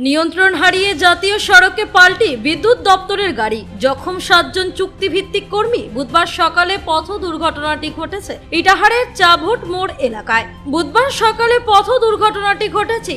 নিয়ন্ত্রণ হারিয়ে জাতীয় সড়কে পাল্টি বিদ্যুৎ দপ্তরের গাড়ি, জখম 7 জন চুক্তিভিত্তিক কর্মী। বুধবার সকালে পথ দুর্ঘটনাটি ঘটেছে ইটাহারের চাভট মোড় এলাকায়।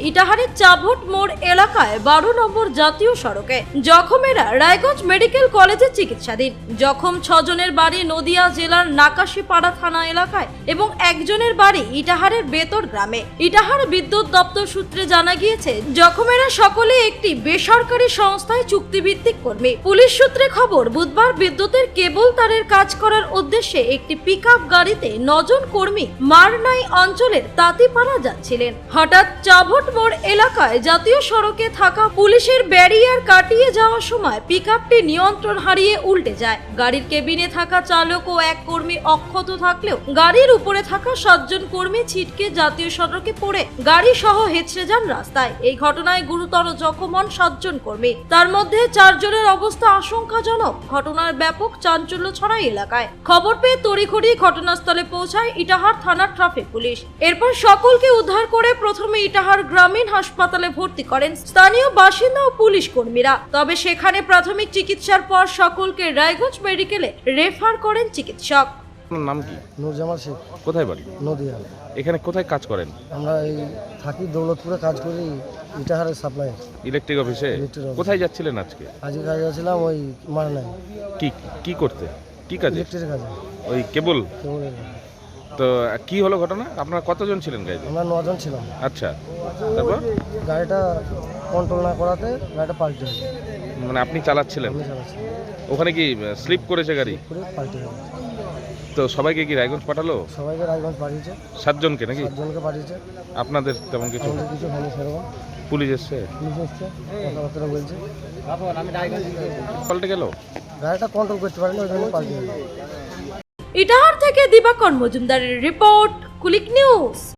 ইটাহারের চাভট মোড় এলাকায় 12 নম্বর জাতীয় সড়কে। জখমেরা রায়গঞ্জ মেডিকেল কলেজে চিকিৎসাধীন। জখম 6 জনের বাড়ি নদিয়া জেলার নাকাশিপাড়া থানা এলাকায় এবং একজনের বাড়ি ইটাহারের বেতর গ্রামে। ইটাহার বিদ্যুৎ দপ্তর সূত্রে জানা গিয়েছে, জখমেরা সকলে একটি বেসরকারি সংস্থায় চুক্তিভিত্তিক কর্মী। পুলিশ সূত্রে খবর, বুধবার বিদ্যুতের কেবল তারের কাজ করার উদ্দেশ্যে একটি পিকআপ গাড়িতে 9 জন কর্মী মারনাই অঞ্চলের তাঁতিপাড়া যাচ্ছিলেন। হঠাৎ চাভট মোড় এলাকায় জাতীয় সড়কে থাকা পুলিশের ব্যারিয়ার কাটিয়ে যাওয়ার সময় পিকআপটি নিয়ন্ত্রণ হারিয়ে উল্টে যায়। গাড়ির কেবিনে থাকা চালক ও এক কর্মী অক্ষত থাকলেও গাড়ির উপরে থাকা 7 জন কর্মী ছিটকে জাতীয় সড়কে পড়ে গাড়ি সহ হেঁচড়ে যান রাস্তায়। এই ঘটনায় গুরুতর জখম হন 7 জন কর্মী, তার মধ্যে 4 জনের অবস্থা আশঙ্কাজনক। ঘটনার ব্যাপক চাঞ্চল্য ছড়ায় এলাকায়। খবর পেয়ে তড়িঘড়ি ঘটনাস্থলে পৌঁছায় ইটাহার থানার ট্রাফিক পুলিশ। এরপর সকলকে উদ্ধার করে প্রথমে ইটাহার গ্রামীণ হাসপাতালে ভর্তি করেন স্থানীয় বাসিন্দা ও পুলিশ কর্মীরা। তবে সেখানে প্রাথমিক চিকিৎসার পর সকলকে রায়গঞ্জ মেডিকেলে রেফার করেন চিকিৎসক। আপনার নাম কি? নুরজামাল শেখ। কোথায় বাড়ি? নদিয়া। এখানে কোথায় কাজ করেন? আমরা এই থাকি দৌলতপুরে, কাজ করি ইটাহারের সাপ্লাই ইলেকট্রিক অফিসে। কোথায় যাচ্ছিলেন আজকে? আজকে কাজে যাচ্ছিলাম ওই মারনাই। কি কি করতে? কি কাজে? ইলেকট্রিকের কাজে। ওই কেবল। কেবলের। তো কি হলো ঘটনা? আপনারা কতজন ছিলেন গাড়িতে? আমরা 9 জন ছিলাম। আচ্ছা, তারপর? গাড়িটা কন্ট্রোল না করাতে গাড়িটা পাল্টে গেছে। মানে আপনি চালাচ্ছিলেন? আমি চালাচ্ছি। ওখানে কি স্লিপ করেছে গাড়ি? করে পাল্টে গেছে। তো সবাইকে কি রায়গঞ্জ পাঠালো? সবাইকে রায়গঞ্জ পাঠিয়েছে। 7 জনকে নাকি? 7 জনকে পাঠিয়েছে। আপনাদের তেমন কিছু? আমাদের কিছু হয়নি সেরকম। পুলিশ এসছে? পুলিশ এসছে, কথাবার্তা বলছে। পাল্টে গেল? গাড়িটা কন্ট্রোল করতে পারেনি, ওই জন্য পাল্টে গেছে। ইটাহার থেকে দিবাকর মজুমদারের রিপোর্ট, কুলিক নিউজ।